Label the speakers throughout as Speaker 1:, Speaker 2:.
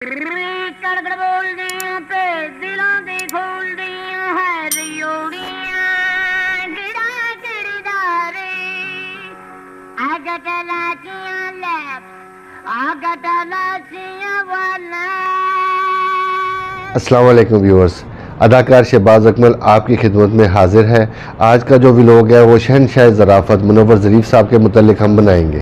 Speaker 1: कड़कड़ बोलदियां पे दिलों दी फूलदियां है रियोड़ियां गिड़ा गिड़दारे आगा तलाचियां लैप आगा तलाचियां वाला।
Speaker 2: अस्सलाम वालेकुम व्यूअर्स, अदाकार शहबाज अकमल आपकी खिदमत में हाजिर है। आज का जो व्लॉग है वो शहनशाह ज़राफ़त मुनव्वर ज़रीफ़ साहब के मुतल्लिक़ हम बनाएंगे।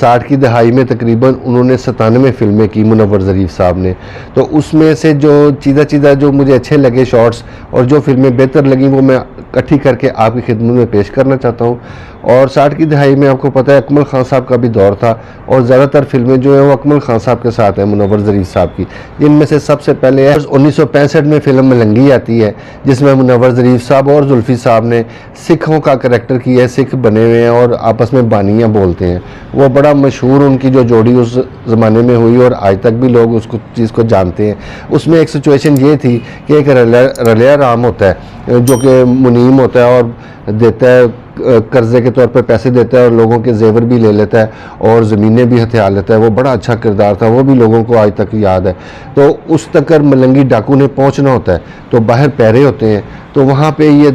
Speaker 2: साठ की दहाई में तकरीबन उन्होंने 97 फिल्में की मुनव्वर ज़रीफ़ साहब ने। तो उसमें से जो चीज़ा जो मुझे अच्छे लगे शॉट्स और जो फिल्में बेहतर लगी वो मैं इकट्ठी करके आपकी खिदमत में पेश करना चाहता हूँ। और 60 की दहाई में आपको पता है अकमल खान साहब का भी दौर था और ज़्यादातर फिल्में जो है वो अकमल खान साहब के साथ हैं मुनव्वर ज़रीफ़ साहब की। जिनमें से सबसे पहले 1965 में फ़िल्म मलंगी आती है जिसमें मुनव्वर ज़रीफ़ साहब और जुल्फ़ी साहब ने सिखों का करैक्टर किया है। सिख बने हुए हैं और आपस में बानियाँ बोलते हैं। वो बड़ा मशहूर उनकी जो जोड़ी उस ज़माने में हुई और आज तक भी लोग उसको चीज़ को जानते हैं। उसमें एक सिचुएशन ये थी कि एक रलिया राम होता है जो कि मुनीम होता है और देता है कर्जे के तौर पर पैसे देता है और लोगों के जेवर भी ले लेता है और ज़मीनें भी हथिया लेता है। वो बड़ा अच्छा किरदार था, वो भी लोगों को आज तक याद है। तो उस तक मलंगी डाकू ने पहुंचना होता है तो बाहर पैरे होते हैं, तो वहाँ पे ये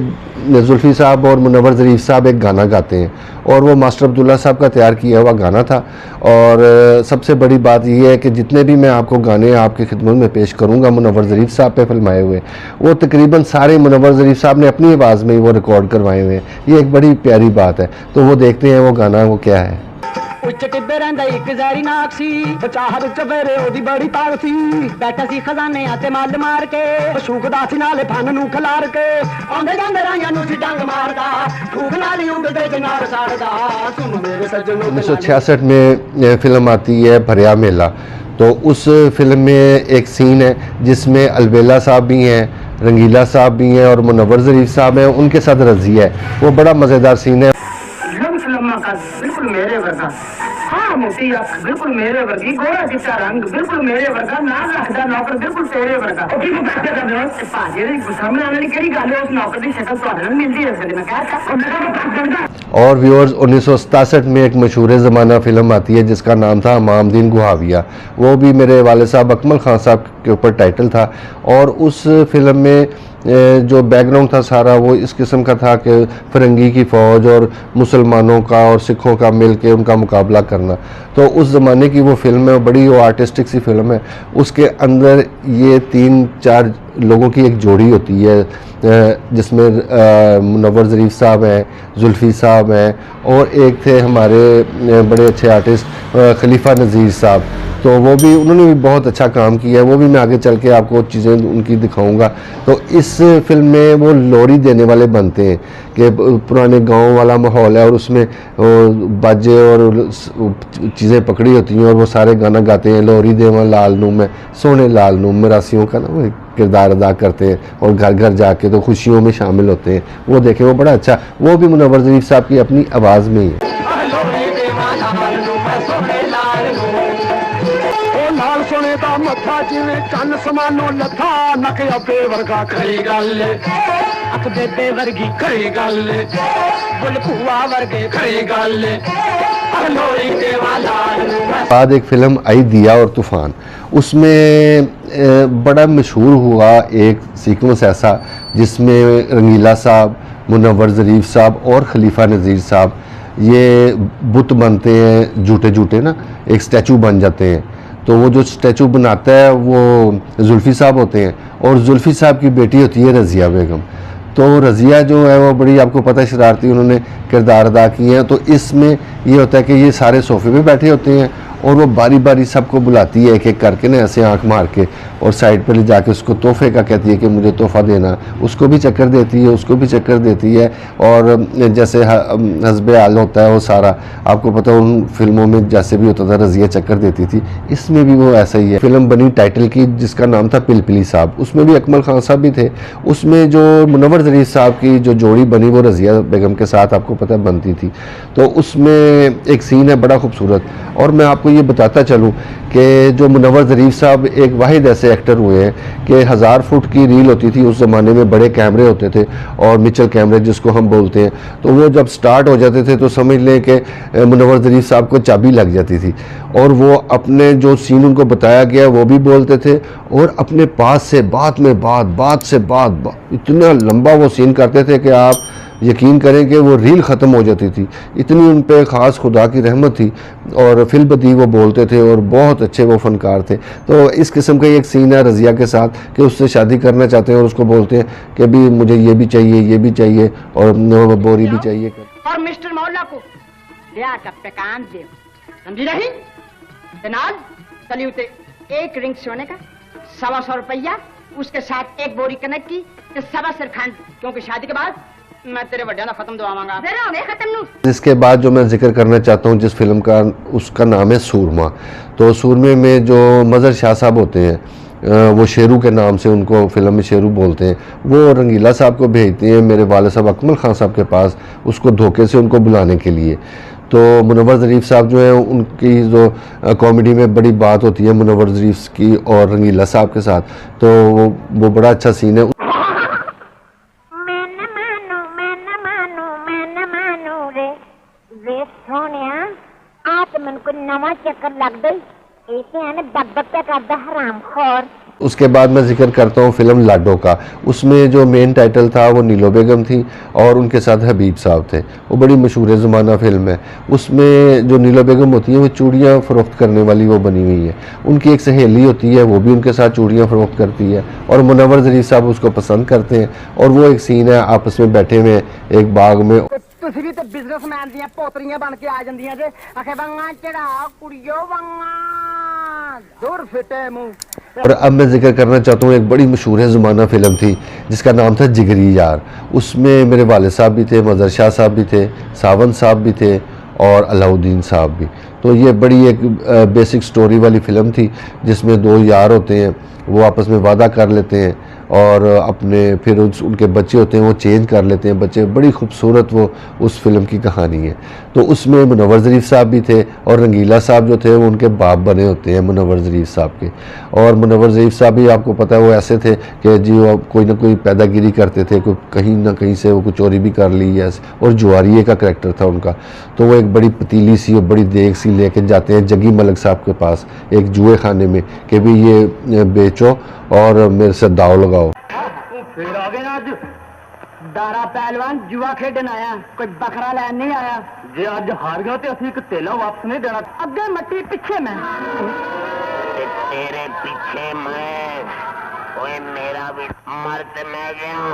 Speaker 2: जुल्फ़ी साहब और मुनव्वर ज़रीफ़ साहब एक गाना गाते हैं और वो मास्टर अब्दुल्ला साहब का तैयार किया हुआ गाना था। और सबसे बड़ी बात यह है कि जितने भी मैं आपको गाने आपकी खिदमत में पेश करूंगा मुनव्वर ज़रीफ़ साहब पे फिल्माए हुए, वो तकरीबन सारे मुनव्वर ज़रीफ़ साहब ने अपनी आवाज़ में ही वो रिकॉर्ड करवाए हुए हैं। ये एक बड़ी प्यारी बात है। तो वो देखते हैं वो गाना वो क्या है।
Speaker 3: उच्च टिब्बे रहिंदा इक ज़हरी नाक सी, चाह विच वेरे ओदी बड़ी ताक सी, बैठा सी खजाने आते मल मार के, शूकदा सी नाले फन नूं खलार के, आंदे जांदे राहियां नूं सी डंग मारदा, ठूक नाल ही उंगदे च नार साड़दा, सुन मेरे सज्जनों।
Speaker 2: 1966 में फिल्म आती है भरिया मेला। तो उस फिल्म में एक सीन है जिसमें अलबेला साहब भी हैं, रंगीला साहब भी हैं और मुनव्वर ज़रीफ़ साहब हैं, उनके साथ रज़िया है। वो बड़ा मज़ेदार सीन है।
Speaker 4: बिल्कुल मेरे वर्गा, हाँ मोटी अख बिल्कुल मेरे वर्गी, गोरा चिट्टा रंग बिल्कुल मेरे वर्गा, नाम रखदा नौकर बिल्कुल तेरे वर्गा। ओ की बात कर रहे हो भाजी दी सामने आने वाली केड़ी गल है? उस नौकर दी शक्ल तो आने मिलदी है इसलिए मैं कहता।
Speaker 2: और व्यूअर्स 1967 में एक मशहूर ज़माना फ़िल्म आती है जिसका नाम था इमाम दीन गुहाविया। वो भी मेरे वाले साहब अकमल खान साहब के ऊपर टाइटल था और उस फिल्म में जो बैकग्राउंड था सारा वो इस किस्म का था कि फ़िरंगी की फ़ौज और मुसलमानों का और सिखों का मिल के उनका मुकाबला करना। तो उस ज़माने की वो फिल्म है, बड़ी वो आर्टिस्टिक सी फिल्म है। उसके अंदर ये 3-4 लोगों की एक जोड़ी होती है जिसमें मुनव्वर ज़रीफ़ साहब हैं, जुल्फ़ी साहब हैं और एक थे हमारे बड़े अच्छे आर्टिस्ट खलीफा नज़ीर साहब। तो वो भी उन्होंने भी बहुत अच्छा काम किया है। वो भी मैं आगे चल के आपको चीज़ें उनकी दिखाऊंगा। तो इस फिल्म में वो लोरी देने वाले बनते हैं कि पुराने गांव वाला माहौल है और उसमें बाजे और चीज़ें पकड़ी होती हैं और वो सारे गाना गाते हैं। लोरी देवा लाल नू में सोने लाल नू मरासियों का ना वो किरदार अदा करते हैं और घर घर जाके तो खुशियों में शामिल होते हैं। वो देखें वो बड़ा अच्छा, वो भी मुनव्वर ज़रीफ़ साहब की अपनी आवाज़ में ही है।
Speaker 3: मथा जिवें चन्न समानो लथा, नक अबे वर्गा खरी गल, अख बेबे वर्गी खरी गल, बुल भूआ वर्गे खरी गल।
Speaker 2: बाद एक फिल्म आई दिया और तूफ़ान, उसमें बड़ा मशहूर हुआ एक सीक्वेंस ऐसा जिसमें रंगीला साहब, मुनव्वर ज़रीफ़ साहब और खलीफा नज़ीर साहब ये बुत बनते हैं, झूठे ना एक स्टैचू बन जाते हैं। तो वो जो स्टैचू बनाता है वो जुल्फ़ी साहब होते हैं और जुल्फ़ी साहब की बेटी होती है रज़िया बेगम। तो रज़िया जो है वो बड़ी आपको पता है शरारती उन्होंने किरदार अदा किए हैं। तो इसमें ये होता है कि ये सारे सोफ़े पे बैठे होते हैं और वो बारी बारी सबको बुलाती है एक एक करके ना ऐसे आंख मार के और साइड पर ले जाके उसको तोहफे का कहती है कि मुझे तोहफ़ा देना। उसको भी चक्कर देती है, उसको भी चक्कर देती है। और जैसे हस्बे आल होता है वो सारा आपको पता है उन फिल्मों में जैसे भी होता था रज़िया चक्कर देती थी, इसमें भी वो ऐसा ही है। फिल्म बनी टाइटल की जिसका नाम था पिलपिली साहब, उसमें भी अकमल खान साहब भी थे। उसमें जो मुनव्वर ज़रीफ़ साहब की जो जोड़ी बनी वो रज़िया बेगम के साथ आपको पता बनती थी। तो उसमें एक सीन है बड़ा खूबसूरत और मैं आपको आपको ये बताता चलूँ कि जो मुनव्वर ज़रीफ़ साहब एक वाहिद ऐसे एक्टर हुए हैं कि 1000 फुट की रील होती थी उस ज़माने में, बड़े कैमरे होते थे और मिचल कैमरे जिसको हम बोलते हैं, तो वो जब स्टार्ट हो जाते थे तो समझ लें कि मुनव्वर ज़रीफ़ साहब को चाबी लग जाती थी और वो अपने जो सीन उनको बताया गया वो भी बोलते थे और अपने पास से बात में बात से बात इतना लंबा वो सीन करते थे कि आप यकीन करें कि वो रील ख़त्म हो जाती थी। इतनी उन पे ख़ास खुदा की रहमत थी और फिलबदी वो बोलते थे और बहुत अच्छे वो फ़नकार थे। तो इस किस्म का एक सीन है रज़िया के साथ कि उससे शादी करना चाहते हैं और उसको बोलते हैं कि भी मुझे ये भी चाहिए और बोरी भी चाहिए।
Speaker 3: और मिस्टर मौला को लिया का पैकान दे, समझी नहीं? जनाब चलिए उसे एक रिंग सोने का 125 रुपया, उसके साथ एक बोरी कनक की 1.25 सेर खंड, क्योंकि शादी के बाद मैं तेरे बड्डे ना खत्म दुआ मांगा। खत्म।
Speaker 2: इसके बाद जो मैं जिक्र करना चाहता हूँ जिस फिल्म का, उसका नाम है सूरमा। तो सूरमे में जो मज़हर शाह साहब होते हैं, वो शेरू के नाम से उनको फिल्म में शेरू बोलते हैं, वो रंगीला साहब को भेजते हैं मेरे वाले साहब अकमल खान साहब के पास, उसको धोखे से उनको बुलाने के लिए। तो मुनव्वर ज़रीफ़ साहब जो है उनकी जो कॉमेडी में बड़ी बात होती है मुनव्वर ज़रीफ़ की और रंगीला साहब के साथ, तो वो बड़ा अच्छा सीन है।
Speaker 1: नवा चक्कर लग गई ऐसे बकबक करदा हरामखोर।
Speaker 2: उसके बाद मैं जिक्र करता हूँ फिल्म लाडो का। उसमें जो मेन टाइटल था वो नीलो बेगम थी और उनके साथ हबीब साहब थे। वो बड़ी मशहूर ज़माना फिल्म है। उसमें जो नीलो बेगम होती है वो चूड़ियाँ फ़रोख्त करने वाली वो बनी हुई है। उनकी एक सहेली होती है वो भी उनके साथ चूड़ियाँ फ़रोख्त करती है और मुनव्वर ज़रीफ़ साहब उसको पसंद करते हैं और वो एक सीन है आपस में बैठे हुए एक बाग में।
Speaker 3: ਤੁਸੀਂ ਵੀ ਤੇ ਬਿਜ਼ਨਸਮੈਨ ਦੀਆਂ ਪੋਤਰੀਆਂ ਬਣ ਕੇ ਆ ਜਾਂਦੀਆਂ ਜੇ ਆਖੇ ਬੰਗਾ ਚੜਾ ਕੁੜੀਓ ਬੰਗਾ ਦੂਰ ਫਿੱਟੇ ਮੂੰਹ।
Speaker 2: और अब मैं जिक्र करना चाहता हूँ एक बड़ी मशहूर ज़माना फ़िल्म थी जिसका नाम था जिगरी यार। उसमें मेरे वाले साहब भी थे, मज़हर शाह साहब भी थे, सावन साहब भी थे और अलाउद्दीन साहब भी। तो ये बड़ी एक बेसिक स्टोरी वाली फ़िल्म थी जिसमें दो यार होते हैं, वो आपस में वादा कर लेते हैं और अपने फिर उनके बच्चे होते हैं वो चेंज कर लेते हैं बच्चे। बड़ी खूबसूरत वो उस फिल्म की कहानी है। तो उसमें मुनव्वर ज़रीफ़ साहब भी थे और रंगीला साहब जो थे वो उनके बाप बने होते हैं मुनव्वर ज़रीफ़ साहब के। और मुनव्वर ज़रीफ़ साहब भी आपको पता है वो ऐसे थे कि जी वो कोई ना कोई पैदागिरी करते थे, कोई कहीं ना कहीं से वो कुछ चोरी भी कर ली है और जुआरिये का करैक्टर था उनका। तो वो एक बड़ी पतीली सी और बड़ी देग सी लेके जाते हैं जगी मलिक साहब के पास एक जुए खाने में कि भी ये बेचो और मेरे से दाव लगाओ।
Speaker 3: फिर आ गए ना अज दारा पहलवान जुआ खेडन आया, कोई बकरा लैन नहीं आया। जे अज हार गया तो असं एक तेला वापस नहीं देना। अगे मट्टी पीछे मैं
Speaker 5: तेरे पीछे मैं, ओए मेरा भी मर्द मैं गया।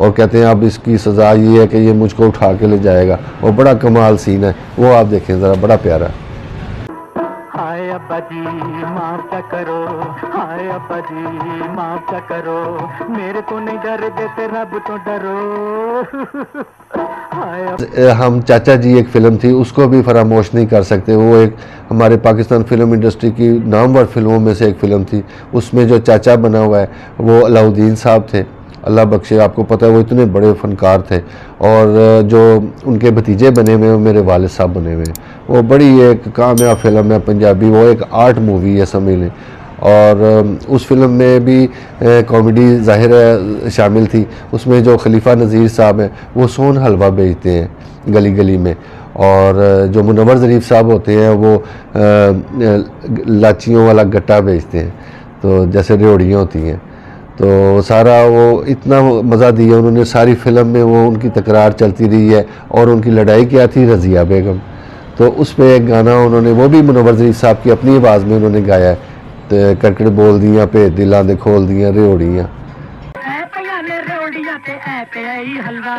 Speaker 2: और कहते हैं अब इसकी सज़ा ये है कि ये मुझको उठा के ले जाएगा। और बड़ा कमाल सीन है वो, आप देखें ज़रा, बड़ा प्यारा।
Speaker 3: हाय अब्बा जी माफ क्या करो, हाय अब्बा जी माफ क्या करो, मेरे को नहीं डर देते रब तो डरो।
Speaker 2: हम चाचा जी एक फ़िल्म थी उसको भी फरामोश नहीं कर सकते। वो एक हमारे पाकिस्तान फिल्म इंडस्ट्री की नामवर फिल्मों में से एक फ़िल्म थी। उसमें जो चाचा बना हुआ है वो अलाउद्दीन साहब थे, अल्लाह बख्शे। आपको पता है वो इतने बड़े फ़नकार थे और जो उनके भतीजे बने हुए हैं मेरे वालिद साहब बने हुए हैं। वो बड़ी एक कामयाब फिल्म है पंजाबी, वो एक आर्ट मूवी है समझ लें। और उस फिल्म में भी कॉमेडी ज़ाहिर है शामिल थी। उसमें जो खलीफा नज़ीर साहब हैं वो सोन हलवा बेचते हैं गली गली में और जो मुनव्वर ज़रीफ़ साहब होते हैं वो लाचियों वाला गट्टा बेचते हैं, तो जैसे रेवड़ियाँ होती हैं। तो सारा वो इतना मज़ा दिया उन्होंने सारी फिल्म में। वो उनकी तकरार चलती रही है और उनकी लड़ाई क्या थी रज़िया बेगम। तो उस पर एक गाना उन्होंने वो भी मुनव्वर ज़रीफ़ साहब की अपनी आवाज़ में उन्होंने गाया है, तो कड़कड़ बोल दियाँ पे दिलां दे खोल दियाँ रेवड़ियाँ।
Speaker 1: हलवा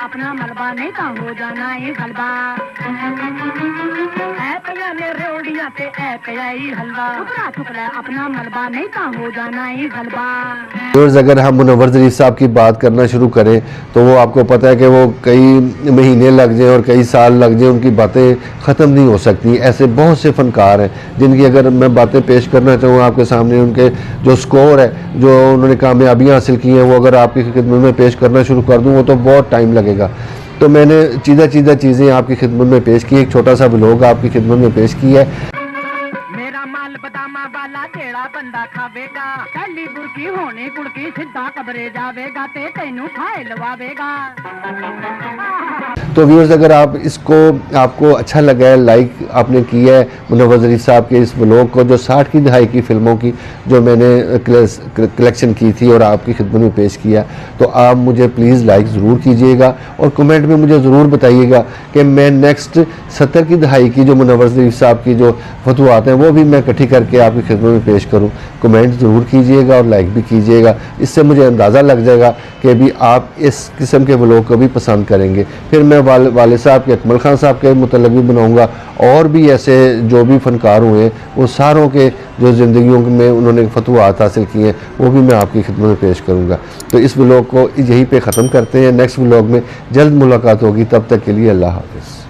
Speaker 1: अपना मलबा नहीं तो हो जाना है हलवा, अपना मलबा नहीं तो हो जाना है हलवा।
Speaker 2: अगर हम मुनव्वर ज़रीफ़ साहब की बात करना शुरू करें तो वो आपको पता है कि वो कई महीने लग जाएं और कई साल लग जाएं, उनकी बातें ख़त्म नहीं हो सकती। ऐसे बहुत से फ़नकार हैं जिनकी अगर मैं बातें पेश करना चाहूँ आपके सामने, उनके जो स्कोर है, जो उन्होंने कामयाबियाँ हासिल की हैं, वो अगर आपकी खिदमत में पेश करना शुरू कर दूँ वो तो बहुत टाइम लगेगा। तो मैंने चीज़ा चीज़ें आपकी खिदमत में पेश की, एक छोटा सा व्लॉग आपकी खिदमत में पेश किया है।
Speaker 1: मेरा माल बदामा वाला जेड़ा बंदा खावेगा, पहली बुरकी होने कुड़की सीधा कबरे जावेगा ते तैनू खाए लवावेगा।
Speaker 2: तो व्यूअर्स, अगर आप इसको आपको अच्छा लगा है, लाइक आपने किया है मुनव्वर ज़रीफ साहब के इस व्लॉग को, जो 60 की दहाई की फ़िल्मों की जो मैंने कलेक्शन की थी और आपकी खिदमत में पेश किया, तो आप मुझे प्लीज़ लाइक ज़रूर कीजिएगा और कमेंट में मुझे ज़रूर बताइएगा कि मैं नेक्स्ट 70 की दहाई की जो मुनव्वर ज़रीफ साहब की जो फतवात हैं वो भी मैं इकट्ठी करके आपकी खिदमत में पेश करूँ। कमेंट ज़रूर कीजिएगा और लाइक भी कीजिएगा, इससे मुझे अंदाज़ा लग जाएगा कि भी आप इस किस्म के व्लॉग को भी पसंद करेंगे। फिर मैं वाले साहब के, अकमल खान साहब के मुतल्लिक़ भी बनाऊँगा, और भी ऐसे जो भी फ़नकार हुए वो सारों के जो ज़िंदगियों में उन्होंने फतवात हासिल किए हैं वो भी मैं आपकी खिदमत में पेश करूँगा। तो इस व्लॉग को यहीं पे ख़त्म करते हैं, नेक्स्ट व्लॉग में जल्द मुलाकात होगी, तब तक के लिए अल्लाह हाफ़िज़।